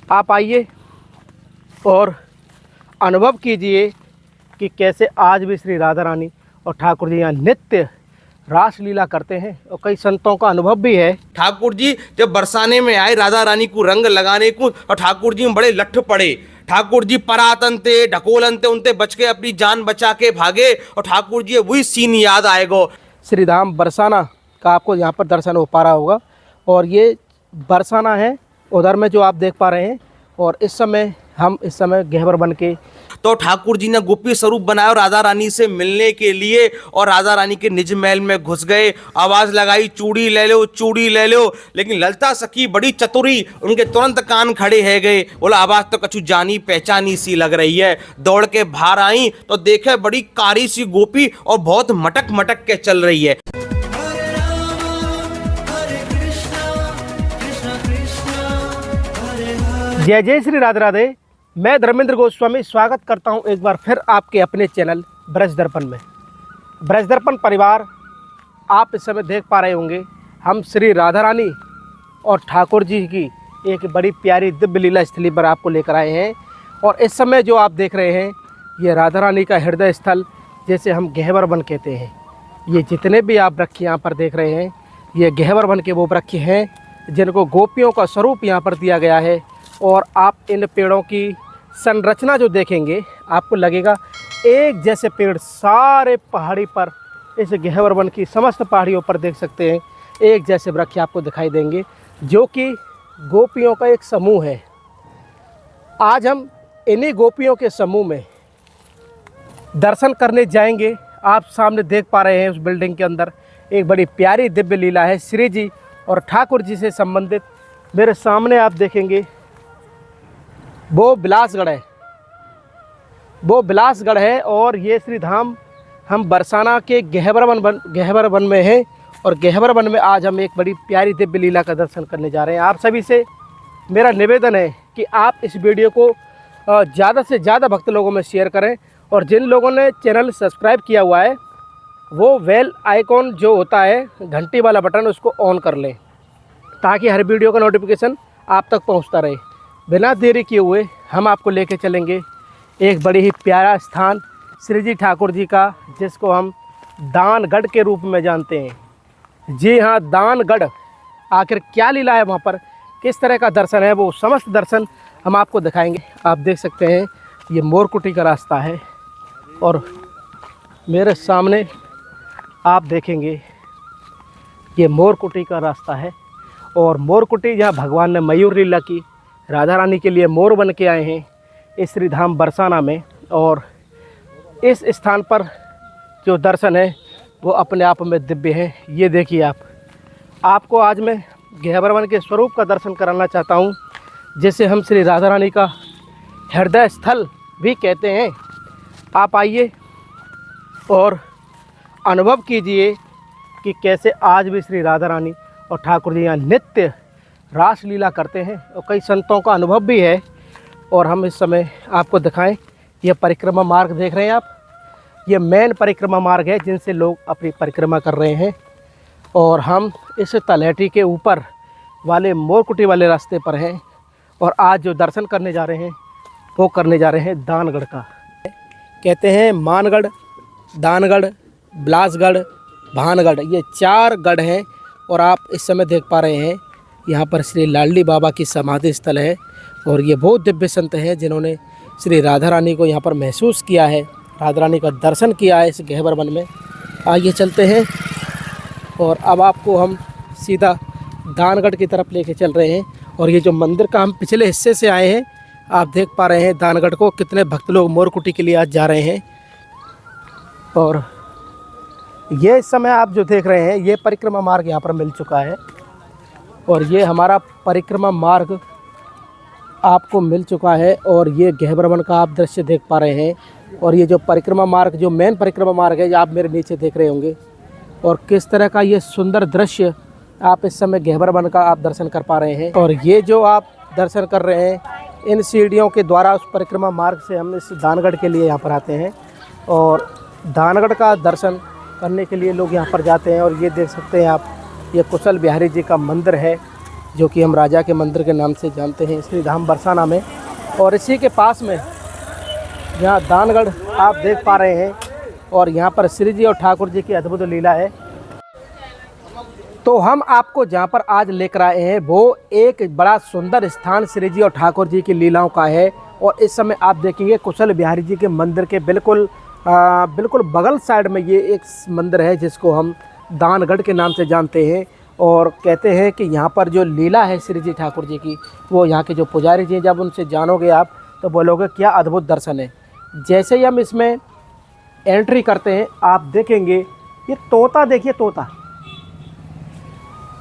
आप आइए और अनुभव कीजिए कि कैसे आज भी श्री राधा रानी और ठाकुर जी यहाँ नित्य रास लीला करते हैं। और कई संतों का अनुभव भी है। ठाकुर जी जब बरसाने में आए राधा रानी को रंग लगाने को, और ठाकुर जी में बड़े लठ पड़े। ठाकुर जी परातन थे, ढकोलन थे, उनते बच के अपनी जान बचा के भागे। और ठाकुर जी वही सीन याद आएगा। श्री धाम बरसाना का आपको यहाँ पर दर्शन हो पा रहा होगा। और ये बरसाना है उधर में जो आप देख पा रहे हैं। और इस समय गहवर बन के तो ठाकुर जी ने गोपी स्वरूप बनाया राधा रानी से मिलने के लिए, और राधा रानी के निज महल में घुस गए। आवाज लगाई, चूड़ी ले लो, चूड़ी ले लो। लेकिन ललता सखी बड़ी चतुरी, उनके तुरंत कान खड़े है गए। बोला आवाज तो कछु जानी पहचानी सी लग रही है। दौड़ के बाहर आई तो देखे बड़ी कारी सी गोपी और बहुत मटक मटक के चल रही है। जय जय श्री राधे राधे। मैं धर्मेंद्र गोस्वामी स्वागत करता हूं एक बार फिर आपके अपने चैनल ब्रज दर्पण में। ब्रज दर्पण परिवार, आप इस समय देख पा रहे होंगे हम श्री राधा रानी और ठाकुर जी की एक बड़ी प्यारी दिव्य लीला स्थली पर आपको लेकर आए हैं। और इस समय जो आप देख रहे हैं ये राधा रानी का हृदय स्थल, जैसे हम गहवर वन कहते हैं। ये जितने भी आप वृक्ष यहाँ पर देख रहे हैं ये गहवर वन के वो वृक्ष हैं जिनको गोपियों का स्वरूप यहाँ पर दिया गया है। और आप इन पेड़ों की संरचना जो देखेंगे आपको लगेगा एक जैसे पेड़ सारे पहाड़ी पर, इस गहवर वन की समस्त पहाड़ियों पर देख सकते हैं एक जैसे वृक्ष आपको दिखाई देंगे, जो कि गोपियों का एक समूह है। आज हम इन्हीं गोपियों के समूह में दर्शन करने जाएंगे। आप सामने देख पा रहे हैं उस बिल्डिंग के अंदर एक बड़ी प्यारी दिव्य लीला है श्री जी और ठाकुर जी से संबंधित। मेरे सामने आप देखेंगे वो बिलासगढ़ है और ये श्री धाम हम बरसाना के गहवर वन में है। और गहवर वन में आज हम एक बड़ी प्यारी दिव्य लीला का दर्शन करने जा रहे हैं। आप सभी से मेरा निवेदन है कि आप इस वीडियो को ज़्यादा से ज़्यादा भक्त लोगों में शेयर करें। और जिन लोगों ने चैनल सब्सक्राइब किया हुआ है वो बेल आइकॉन जो होता है घंटी वाला बटन, उसको ऑन कर लें ताकि हर वीडियो का नोटिफिकेशन आप तक पहुंचता रहे। बिना देरी किए हुए हम आपको लेके चलेंगे एक बड़ी ही प्यारा स्थान श्री जी ठाकुर जी का, जिसको हम दानगढ़ के रूप में जानते हैं। जी हाँ, दानगढ़। आखिर क्या लीला है वहाँ पर, किस तरह का दर्शन है, वो समस्त दर्शन हम आपको दिखाएंगे। आप देख सकते हैं ये मोरकुटी का रास्ता है और मेरे सामने आप देखेंगे ये मोरकुटी का रास्ता है। और मोरकुटी जहाँ भगवान ने मयूर लीला की, राधा रानी के लिए मोर बन के आए हैं इस श्री धाम बरसाना में। और इस स्थान पर जो दर्शन है वो अपने आप में दिव्य है। ये देखिए आपको आज मैं गहवर वन के स्वरूप का दर्शन कराना चाहता हूँ, जिसे हम श्री राधा रानी का हृदय स्थल भी कहते हैं। आप आइए और अनुभव कीजिए कि कैसे आज भी श्री राधा रानी और ठाकुर जी यहाँ नित्य रास लीला करते हैं। और कई संतों का अनुभव भी है। और हम इस समय आपको दिखाएं, यह परिक्रमा मार्ग देख रहे हैं आप, ये मेन परिक्रमा मार्ग है जिनसे लोग अपनी परिक्रमा कर रहे हैं। और हम इस तलहटी के ऊपर वाले मोरकुटी वाले रास्ते पर हैं। और आज जो दर्शन करने जा रहे हैं वो करने जा रहे हैं दानगढ़ का। कहते हैं मानगढ़, दानगढ़, बिलासगढ़, भानगढ़, ये 4 गढ़ हैं। और आप इस समय देख पा रहे हैं यहाँ पर श्री लाडली बाबा की समाधि स्थल है। और ये बहुत दिव्य संत हैं जिन्होंने श्री राधा रानी को यहाँ पर महसूस किया है, राधा रानी का दर्शन किया है इस गहवर वन में। आइए चलते हैं और अब आपको हम सीधा दानगढ़ की तरफ लेके चल रहे हैं। और ये जो मंदिर का हम पिछले हिस्से से आए हैं, आप देख पा रहे हैं दानगढ़ को, कितने भक्त लोग मोरकुटी के लिए आज जा रहे हैं। और ये इस समय आप जो देख रहे हैं ये परिक्रमा मार्ग यहाँ पर मिल चुका है। और ये हमारा परिक्रमा मार्ग आपको मिल चुका है। और ये गहवर वन का आप दृश्य देख पा रहे हैं। और ये जो परिक्रमा मार्ग, जो मेन परिक्रमा मार्ग है, ये आप मेरे नीचे देख रहे होंगे। और किस तरह का ये सुंदर दृश्य आप इस समय गहवर वन का आप दर्शन कर पा रहे हैं। और ये जो आप दर्शन कर रहे हैं इन सीढ़ियों के द्वारा उस परिक्रमा मार्ग से हम इस दानगढ़ के लिए यहाँ पर आते हैं। और दानगढ़ का दर्शन करने के लिए लोग यहाँ पर जाते हैं। और ये देख सकते हैं आप, ये कुशल बिहारी जी का मंदिर है। जो कि हम राजा के मंदिर के नाम से जानते हैं, श्री धाम बरसाना में। और इसी के पास में यहाँ दानगढ़ आप देख पा रहे हैं, और यहाँ पर श्री जी और ठाकुर जी की अद्भुत लीला है। तो हम आपको जहाँ पर आज लेकर आए हैं वो एक बड़ा सुंदर स्थान श्री जी और ठाकुर जी की लीलाओं का है। और इस समय आप देखेंगे कुशल बिहारी जी के मंदिर के बिल्कुल बगल साइड में ये एक मंदिर है जिसको हम दानगढ़ के नाम से जानते हैं। और कहते हैं कि यहाँ पर जो लीला है श्री जी ठाकुर जी की, वो यहाँ के जो पुजारी जी हैं, जब उनसे जानोगे आप तो बोलोगे क्या अद्भुत दर्शन है। जैसे ही हम इसमें एंट्री करते हैं आप देखेंगे ये तोता, देखिए तोता,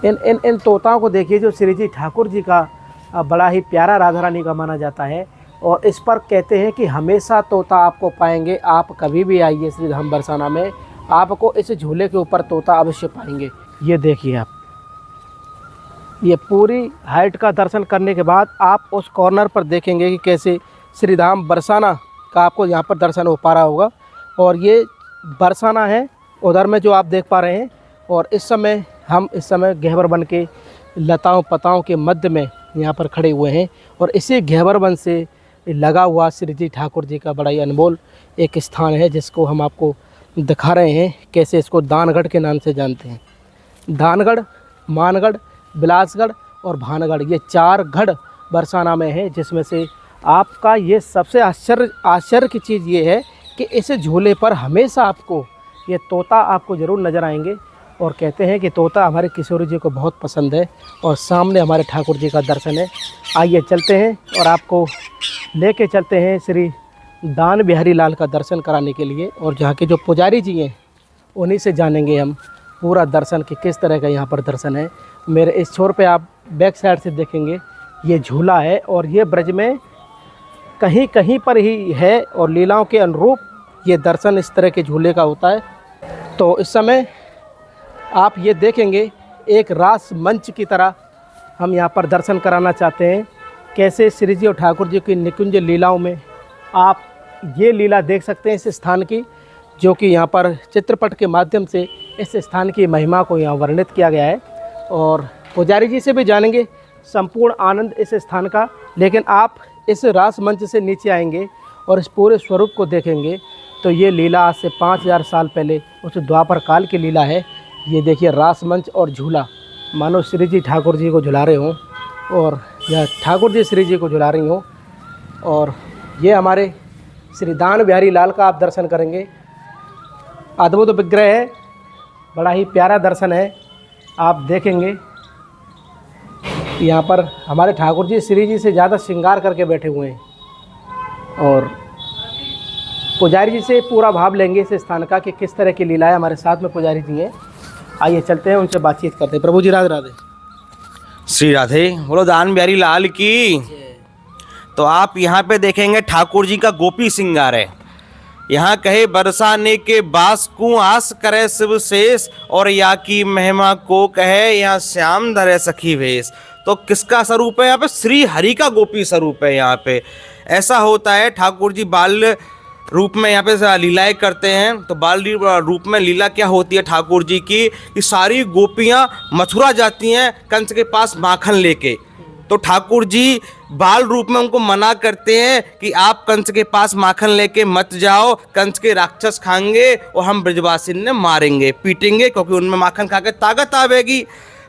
इन तोताओं को देखिए जो श्री जी ठाकुर जी का बड़ा ही प्यारा राधा रानी का माना जाता है। और इस पर कहते हैं कि हमेशा तोता आपको पाएंगे, आप कभी भी आइए श्री धाम बरसाना में, आपको इस झूले के ऊपर तोता अवश्य पाएंगे। ये देखिए आप, ये पूरी हाइट का दर्शन करने के बाद आप उस कॉर्नर पर देखेंगे कि कैसे श्री धाम बरसाना का आपको यहाँ पर दर्शन हो पा रहा होगा। और ये बरसाना है उधर में जो आप देख पा रहे हैं। और हम इस समय गहवर वन के लताओं पताओं के मध्य में यहाँ पर खड़े हुए हैं। और इसी गहवर वन से लगा हुआ श्री जी ठाकुर जी का बड़ा ही अनमोल एक स्थान है जिसको हम आपको दिखा रहे हैं, कैसे इसको दानगढ़ के नाम से जानते हैं। दानगढ़, मानगढ़, बिलासगढ़ और भानगढ़, ये 4 गढ़ बरसाना में है, जिसमें से आपका ये सबसे आश्चर्य की चीज़ ये है कि इस झूले पर हमेशा आपको ये तोता आपको ज़रूर नज़र आएंगे। और कहते हैं कि तोता हमारे किशोरी जी को बहुत पसंद है। और सामने हमारे ठाकुर जी का दर्शन है। आइए चलते हैं और आपको लेके चलते हैं श्री दान बिहारी लाल का दर्शन कराने के लिए। और जहाँ के जो पुजारी जी हैं उन्हीं से जानेंगे हम पूरा दर्शन कि किस तरह का यहाँ पर दर्शन है। मेरे इस छोर पे आप बैक साइड से देखेंगे ये झूला है, और ये ब्रज में कहीं कहीं पर ही है। और लीलाओं के अनुरूप ये दर्शन इस तरह के झूले का होता है। तो इस समय आप ये देखेंगे एक रास मंच की तरह हम यहाँ पर दर्शन कराना चाहते हैं, कैसे श्री जी और ठाकुर जी की निकुंज लीलाओं में आप ये लीला देख सकते हैं इस स्थान की, जो कि यहाँ पर चित्रपट के माध्यम से इस स्थान की महिमा को यहाँ वर्णित किया गया है। और पुजारी जी से भी जानेंगे संपूर्ण आनंद इस स्थान का। लेकिन आप इस रास मंच से नीचे आएंगे और इस पूरे स्वरूप को देखेंगे तो ये लीला आज से 5000 साल पहले उस द्वापर काल की लीला है। ये देखिए रास मंच और झूला, मानो श्री जी ठाकुर जी को झुला रहे हों और यह ठाकुर जी श्री जी को झुला रही हों। और ये हमारे श्री दान बिहारी लाल का आप दर्शन करेंगे। अद्भुत विग्रह है, बड़ा ही प्यारा दर्शन है। आप देखेंगे यहाँ पर हमारे ठाकुर जी श्री जी से ज़्यादा श्रृंगार करके बैठे हुए हैं। और पुजारी जी से पूरा भाव लेंगे इस स्थान का कि किस तरह की लीला है। हमारे साथ में पुजारी जी हैं, आइए चलते हैं उनसे बातचीत करते हैं। प्रभु जी राधे राधे। श्री राधे, बोलो दान बिहारी लाल की। तो आप यहाँ पे देखेंगे ठाकुर जी का गोपी श्रृंगार है। यहाँ कहे बरसाने के बास को आस करे शिव शेष, और या की महिमा को कहे यहाँ श्याम धरे सखी वेश। तो किसका स्वरूप है यहाँ पे? श्री हरि का गोपी स्वरूप है। यहाँ पे ऐसा होता है, ठाकुर जी बाल रूप में यहाँ पे लीलाएं करते हैं। तो बाल रूप में लीला क्या होती है ठाकुर जी की कि सारी गोपियाँ मथुरा जाती हैं कंस के पास माखन लेके। तो ठाकुर जी बाल रूप में उनको मना करते हैं कि आप कंस के पास माखन लेके मत जाओ, कंस के राक्षस खाएंगे और हम ब्रजवासी ने मारेंगे पीटेंगे, क्योंकि उनमें माखन खा के ताकत आवेगी।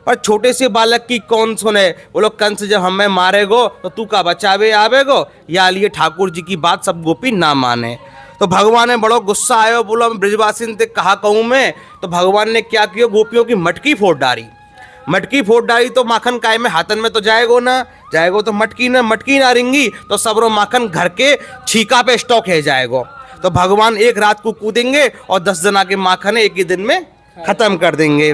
पर छोटे से बालक की कौन सुने, बोलो कंस जब हमें मारेगो तो तू का बचावे आवेगो। या लिए ठाकुर जी की बात सब गोपी ना माने। तो भगवान ने बड़ो गुस्सा आयो, बोलो हम ब्रजवासी ने कहा कहूँ मैं। तो भगवान ने क्या किया, गोपियों की मटकी फोड़ डाली। मटकी फोड़ डाली तो माखन काय में हाथन में तो जाएगो ना, जाएगो तो मटकी ना रिंगी, तो सबरो माखन घर के छीका पे स्टॉक है जाएगो। तो भगवान एक रात को कूदेंगे और 10 जना के माखन एक ही दिन में खत्म कर देंगे।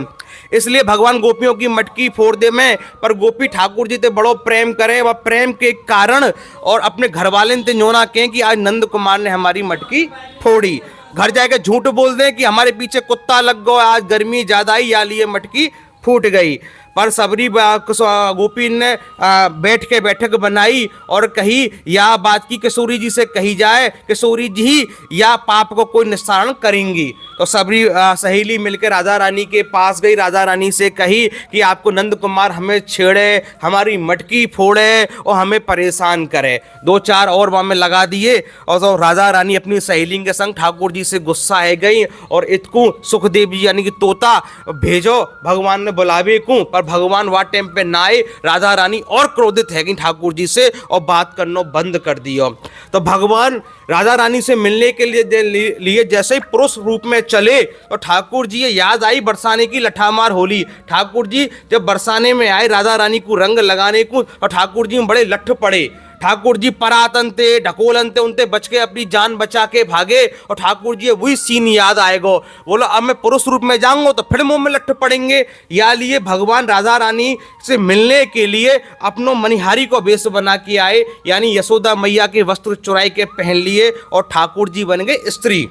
इसलिए भगवान गोपियों की मटकी फोड़ दे में, पर गोपी ठाकुर जी ते बड़ो प्रेम करे। वह प्रेम के कारण और अपने घर वाले ने न्योना कहें कि आज नंद कुमार ने हमारी मटकी फोड़ी। घर जाके झूठ बोल दें कि हमारे पीछे कुत्ता लग गो, आज गर्मी ज़्यादा ही या लिए मटकी फूट गई। पर सबरी गोपी ने बैठ के बैठक बनाई और कही या बात की किशोरी जी से कही जाए, किशोरी जी या पाप को कोई निस्तारण करेंगी। तो सबरी सहेली मिलकर राधा रानी के पास गई, राधा रानी से कही कि आपको नंद कुमार हमें छेड़े, हमारी मटकी फोड़े और हमें परेशान करे। 2-4 और वहाँ में लगा दिए और तो राधा रानी अपनी सहेली के संग ठाकुर जी से गुस्सा है गई और इतकू सुखदेव जी यानी कि तोता भेजो, भगवान ने बुलावे को, पर भगवान वह टाइम पे ना आए। राधा रानी और क्रोधित है गई ठाकुर जी से और बात करना बंद कर दियो। तो भगवान राधा रानी से मिलने के लिए जैसे ही पुरुष रूप में चले तो ठाकुर जी ये याद आई बरसाने की लठामार होली। ठाकुर जी जब बरसाने में आए राधा रानी को रंग लगाने को और ठाकुर जी में बड़े लठ पड़े। ठाकुर जी परातनते ढकोलनते उनते बच के अपनी जान बचा के भागे और ठाकुर जी वही सीन याद आएगा। बोलो अब मैं पुरुष रूप में जाऊंगा तो फिर मुंह में लठ पड़ेंगे। या लिए भगवान राधा रानी से मिलने के लिए अपनों मनिहारी को वेश बना के आए, यानी यशोदा मैया के वस्त्र चुराई के पहन लिए और ठाकुर जी बन गए स्त्री।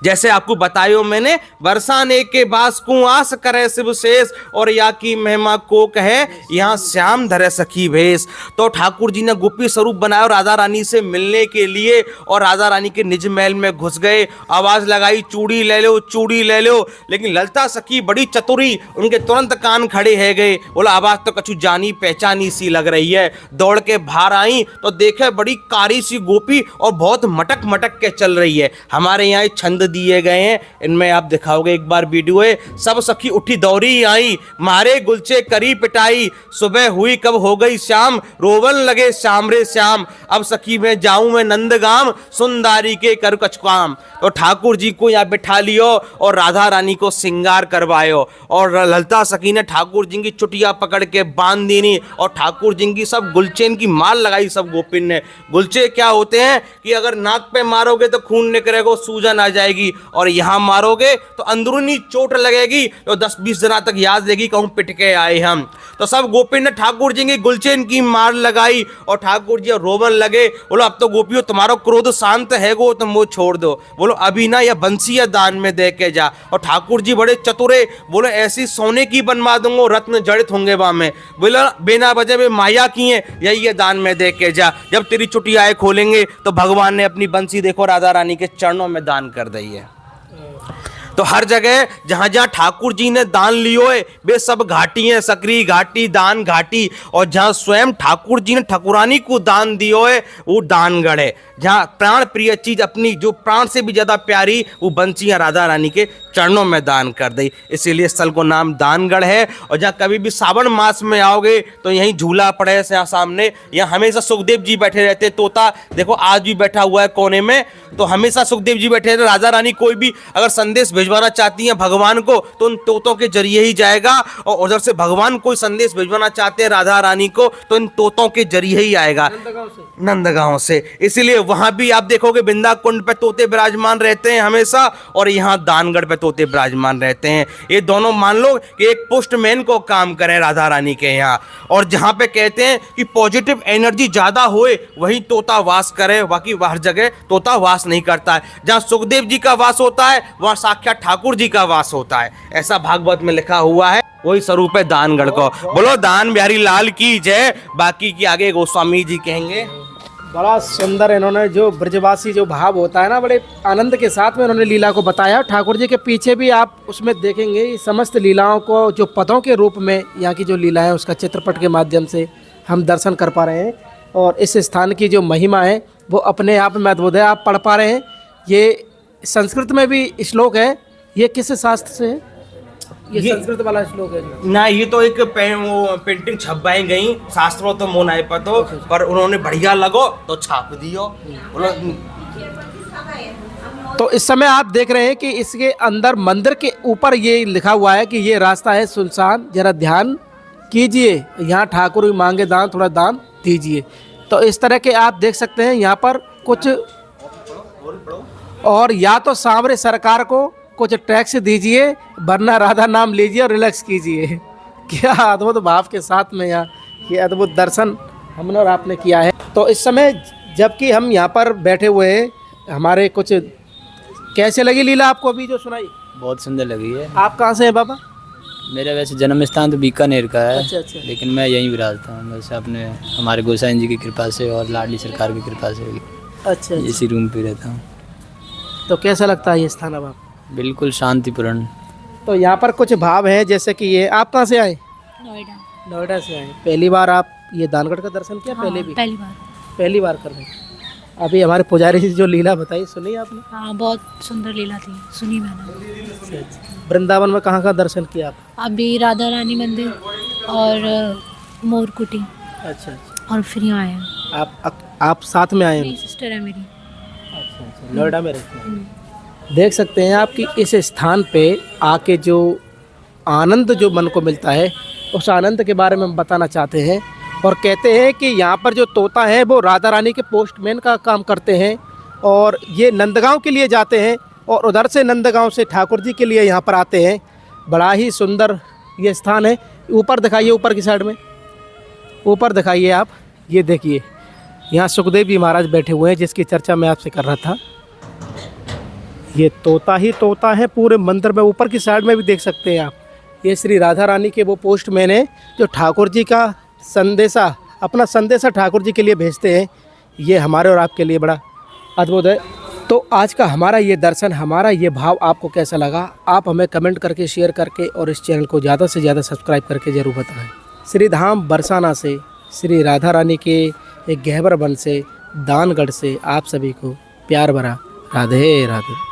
जैसे आपको बतायो मैंने, बरसाने के बास को आस करे शिव शेष और या की महिमा को कहे यहाँ श्याम धरे सखी भेष। तो ठाकुर जी ने गोपी स्वरूप बनाया राधा रानी से मिलने के लिए और राधा रानी के निज महल में घुस गए। आवाज लगाई चूड़ी ले लो, चूड़ी ले लो, लेकिन ललता सखी बड़ी चतुरी, उनके तुरंत कान खड़े है गए। बोला आवाज तो कछु जानी पहचानी सी लग रही है। दौड़ के बाहर आई तो देखे बड़ी कारी सी गोपी और बहुत मटक मटक के चल रही है। हमारे यहाँ छंद दिए गए हैं, इनमें आप दिखाओगे एक बार वीडियो है। सब सखी उठी दौड़ी आई, मारे गुलचे करी पिटाई, सुबह हुई कब हो गई शाम, रोवन लगे श्याम रे श्याम, अब सखी में जाऊं मैं नंदगाम, सुंदारी के कर कछ काम। तो ठाकुर जी को यहाँ बिठा लियो और राधा रानी को श्रृंगार करवायो और ललता सखी ने ठाकुर जी की चुटिया पकड़ के बांध दीनी और ठाकुर जी की सब गुलचेन की माल लगाई। सब गोपिन ने, गुलचे क्या होते हैं कि अगर नाक पे मारोगे तो खून निकलेगा, सूजन आ जाएगी, और यहां मारोगे तो अंदरूनी चोट लगेगी तो 10-20 दिनों तक याद रहेगी कहूं पिट के आए हम। तो सब गोपिन ने ठाकुर जी की गुलचेन की मार लगाई और ठाकुर जी रोवन लगे। बोलो अब तो गोपियों तुम्हारा क्रोध शांत है गो, तुम वो छोड़ दो। बोलो अभी ना या बंसी या दान में दे के जा। और ठाकुर जी बड़े चतुरे, बोलो ऐसी सोने की बनवा दूंगा, रत्न जड़ित होंगे वहां में। बोला बिना वजह में माया किए, यही ये दान में दे के जा। जब तेरी चुटियाएं खोलेंगे तो भगवान ने अपनी बंसी देखो राधा रानी के चरणों में दान कर दी है। तो हर जगह जहां जहां ठाकुर जी ने दान लियो है वे सब घाटी हैं, सकरी घाटी, दान घाटी, और जहां स्वयं ठाकुर जी ने ठकुरानी को दान दियो है वो दानगढ़ है। जहां प्राण प्रिय चीज अपनी जो प्राण से भी ज्यादा प्यारी वो बंसियां राधा रानी के चरणों में दान कर दी, इसीलिए स्थल को नाम दानगढ़ है। और जहाँ कभी भी सावन मास में आओगे तो यहीं झूला पड़े है सामने, यहाँ हमेशा सुखदेव जी बैठे रहते। तोता देखो आज भी बैठा हुआ है कोने में, तो हमेशा सुखदेव जी बैठे रहते। राधा रानी कोई भी अगर संदेश भिजवाना चाहती हैं भगवान को तो उन तोतों के जरिए ही जाएगा, और उधर से भगवान कोई संदेश भिजवाना चाहते हैं राधा रानी को तो इन तोतों के जरिए ही आएगा, नंदगांव से। इसीलिए वहां भी आप देखोगे बिंदा कुंड पे तोते विराजमान रहते हैं हमेशा, और यहाँ दानगढ़ पे तोते विराजमान रहते हैं। ये दोनों मान लो कि एक पोस्टमैन को काम करें राधा रानी के यहाँ। और जहाँ पे कहते हैं कि पॉजिटिव एनर्जी ज्यादा होए वहीं तोता वास करे, बाकी हर जगह तोता वास नहीं करता है। जहाँ सुखदेव जी का वास होता है वहाँ साक्षात ठाकुर जी का वास होता है, ऐसा भागवत में लिखा हुआ है। वही स्वरूप है दानगढ़ को। बोलो दान बिहारी लाल की जय। बाकी की आगे गोस्वामी जी कहेंगे। बड़ा सुंदर इन्होंने जो ब्रजवासी जो भाव होता है ना, बड़े आनंद के साथ में उन्होंने लीला को बताया। ठाकुर जी के पीछे भी आप उसमें देखेंगे समस्त लीलाओं को जो पदों के रूप में यहाँ की जो लीला है उसका चित्रपट के माध्यम से हम दर्शन कर पा रहे हैं। और इस स्थान की जो महिमा है वो अपने आप में अद्भुत है। आप पढ़ पा रहे हैं, ये संस्कृत में भी श्लोक है। ये किस शास्त्र से है? ये संस्कृत वाला श्लोक है ना, ये तो एक पेंटिंग छपवाई गई, शास्त्रों तो मोनाए पतो, पर उन्होंने बढ़िया लगो तो छाप दियो। तो इस समय आप देख रहे हैं कि इसके अंदर मंदिर के ऊपर ये लिखा हुआ है कि ये रास्ता है सुनसान, जरा ध्यान कीजिए, यहाँ ठाकुर मांगे दान, थोड़ा दान दीजिए। तो इस तरह के आप देख सकते हैं यहाँ पर कुछ, और या तो सांवरे सरकार को कुछ टैक्स दीजिए वरना राधा नाम लीजिए और रिलैक्स कीजिए। क्या अद्भुत भाव के साथ में यहाँ ये अद्भुत दर्शन हमने और आपने किया है। तो इस समय जबकि हम यहाँ पर बैठे हुए हैं, हमारे कुछ कैसे लगी लीला आपको अभी जो सुनाई? बहुत सुंदर लगी है। आप कहाँ से हैं बाबा? मेरा वैसे जन्म स्थान तो बीकानेर का है। अच्छा अच्छा। लेकिन मैं यहीं विराजता हूँ वैसे अपने हमारे गोसाई जी की कृपा से और लाडली सरकार की कृपा से अच्छा अच्छा। इसी रूम पे रहता हूँ। तो कैसा लगता है ये स्थान अब आप? बिल्कुल शांतिपूर्ण। तो यहाँ पर कुछ भाव हैं, जैसे कि ये आप कहाँ से आए? नोएडा। नोएडा से आए। पहली बार आप ये दानगढ़ का दर्शन किया? हाँ, पहले भी? पहली बार। पहली बार कर रहे हैं। अभी हमारे पुजारी जी जो लीला बताई सुनी आपने? हाँ, बहुत सुंदर लीला थी, सुनी मैंने। वृंदावन में कहाँ का दर्शन किया आप? अभी राधा रानी मंदिर और मोरकुटी अच्छा अच्छा। और फिर यहाँ आए हैं। आप साथ में आए मेरी हैं? सिस्टर है मेरी। अच्छा अच्छा। नोएडा में रहते हैं। देख सकते हैं आप कि इस स्थान पे आके जो आनंद जो मन को मिलता है, उस आनंद के बारे में हम बताना चाहते हैं। और कहते हैं कि यहाँ पर जो तोता है वो राधा रानी के पोस्टमैन का काम करते हैं, और ये नंदगांव के लिए जाते हैं और उधर से नंदगांव से ठाकुर जी के लिए यहाँ पर आते हैं। बड़ा ही सुंदर ये स्थान है। ऊपर दिखाइए, ऊपर की साइड में ऊपर दिखाइए आप, ये देखिए यहाँ सुखदेव जी महाराज बैठे हुए हैं जिसकी चर्चा मैं आपसे कर रहा था। ये तोता ही तोता है पूरे मंदिर में। ऊपर की साइड में भी देख सकते हैं आप, ये श्री राधा रानी के वो पोस्टमैन है जो ठाकुर जी का संदेशा, अपना संदेशा ठाकुर जी के लिए भेजते हैं। ये हमारे और आपके लिए बड़ा अद्भुत है। तो आज का हमारा ये दर्शन, हमारा ये भाव आपको कैसा लगा? आप हमें कमेंट करके, शेयर करके और इस चैनल को ज़्यादा से ज़्यादा सब्सक्राइब करके ज़रूर बताएं। श्री धाम बरसाना से, श्री राधा रानी के एक गहबर वन से, दानगढ़ से आप सभी को प्यार भरा राधे राधे।